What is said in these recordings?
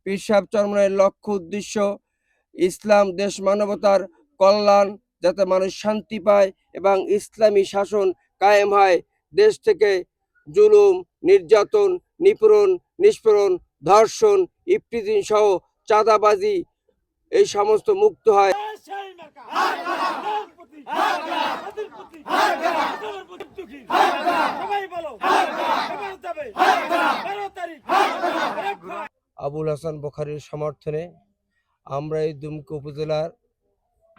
পীর সাহেব চরমনায়ের লক্ষ্য উদ্দেশ্য ইসলাম দেশ মানবতার কল্যাণ, যাতে মানুষ শান্তি পায় এবং ইসলামী শাসন কায়েম হয়, দেশ থেকে জুলুম, নির্যাতন, নিষ্পীড়ন, ধর্ষণ, ইফতিজিং সহ চাঁদাবাজি এই সমস্ত মুক্ত হয়। আবুল হাসান বখারীর সমর্থনে আমরা এই দুমকি উপজেলার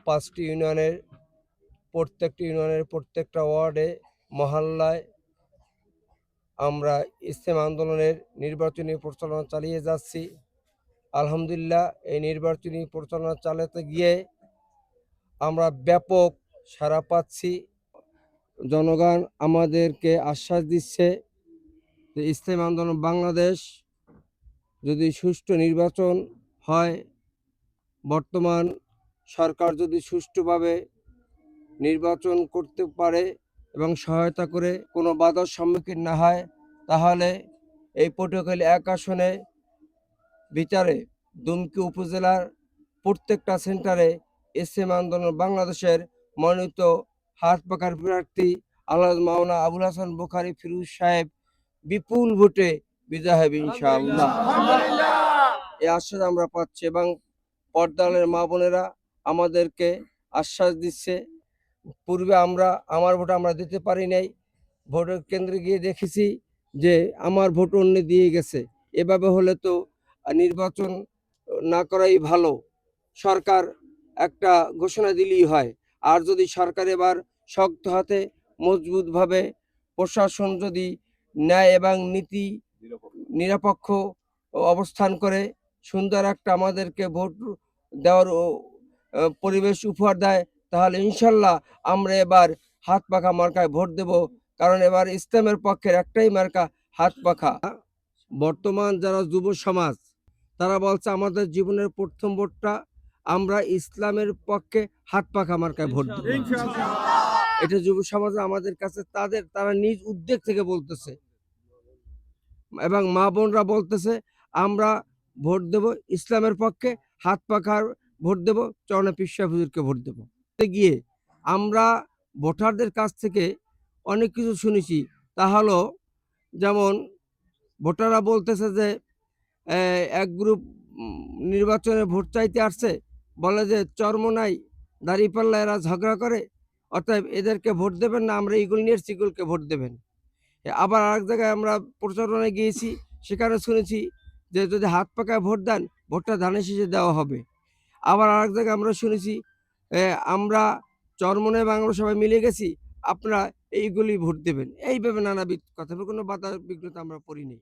5টি ইউনিয়নের প্রত্যেকটা ওয়ার্ডে, মহল্লায় আমরা ইসলামী আন্দোলনের নির্বাচনী প্রচারণা চালিয়ে যাচ্ছি। আলহামদুলিল্লাহ, এই নির্বাচনী প্রচারণা চালাতে গিয়ে আমরা ব্যাপক সাড়া পাচ্ছি। জনগণ আমাদেরকে আশ্বাস দিচ্ছে যে ইসলামী আন্দোলন বাংলাদেশ যদি সুষ্ঠু নির্বাচন হয়, বর্তমান সরকার যদি সুষ্ঠুভাবে নির্বাচন করতে পারে এবং সহায়তা করে কোনো বাধার সম্মুখীন না হয়, তাহলে এই পটুয়াখালী 1 আসনে বিচারে দুমকি উপজেলার প্রত্যেকটা সেন্টারে ইসলামী আন্দোলন বাংলাদেশের মনোনীত হাত পাখার প্রার্থী আল্লাহ মাওলানা আবুল হাসান বখারী ফিরোজ সাহেব বিপুল ভোটে বিজয় হবে ইনশাআল্লাহ। এই আশ্বাস আমরা পাচ্ছি এবং পর্দালের মা বোনেরা আমাদেরকে আশ্বাস দিচ্ছে। পূর্বে আমার ভোট আমরা দিতে পারি নাই, ভোটের কেন্দ্রে গিয়ে দেখেছি যে আমার ভোট অন্য দিয়ে গেছে। এভাবে হলে তো নির্বাচন না করাই ভালো। সরকার একটা ঘোষণা দিলেই হয়। আর যদি সরকার এবার শক্ত হাতে মজবুতভাবে প্রশাসন যদি ন্যায় এবং নীতি নিরপেক্ষ অবস্থান করে সুন্দর একটা আমাদেরকে ভোট দেওয়ার পরিবেশ উপহার দেয়, তাহলে ইনশাল্লাহ আমরা এবার হাত পাখা মার্কায় ভোট দেব। কারণ এবার ইসলামের পক্ষের একটাই মার্কা, হাত পাখা। বর্তমান যারা যুব সমাজ, তারা বলছে আমাদের জীবনের প্রথম ভোটটা আমরা ইসলামের পক্ষে হাত পাখা মার্কায় ভোট দেব। এটা যুব সমাজ আমাদের কাছে তারা নিজ উদ্যোগ থেকে বলতেছে এবং মা বোনরা বলতেছে আমরা ভোট দেব ইসলামের পক্ষে, হাত পাখার ভোট দেব, চরণে পীর সাহেব হুজুরকে ভোট দেব। গিয়ে আমরা ভোটারদের কাছ থেকে অনেক কিছু শুনেছি। তা হলো, যেমন ভোটাররা বলতেছে যে এক গ্রুপ নির্বাচনে ভোট চাইতে আসছে, বলে যে চরমনাই দাঁড়িপাল্লা এরা ঝগড়া করে, অতএব এদেরকে ভোট দেবেন না, আমরা ইগুল নিয়ে ইগুলকে ভোট দেবেন। আবার আরেক জায়গায় আমরা প্রচারণায় গিয়েছি, সেখানে শুনেছি যে যদি হাত পাকায় ভোট দেন, ভোটটা ধানের শীষে দেওয়া হবে। আবার আরেক জায়গায় আমরা শুনেছি আমরা চরমনাই বাংলা সবাই মিলে গেছি, আপনারা এইগুলি ভোট দেবেন। এইভাবে নানাবিধ কথা, কোনো বাধা বিঘ্নতা আমরা পড়িনি।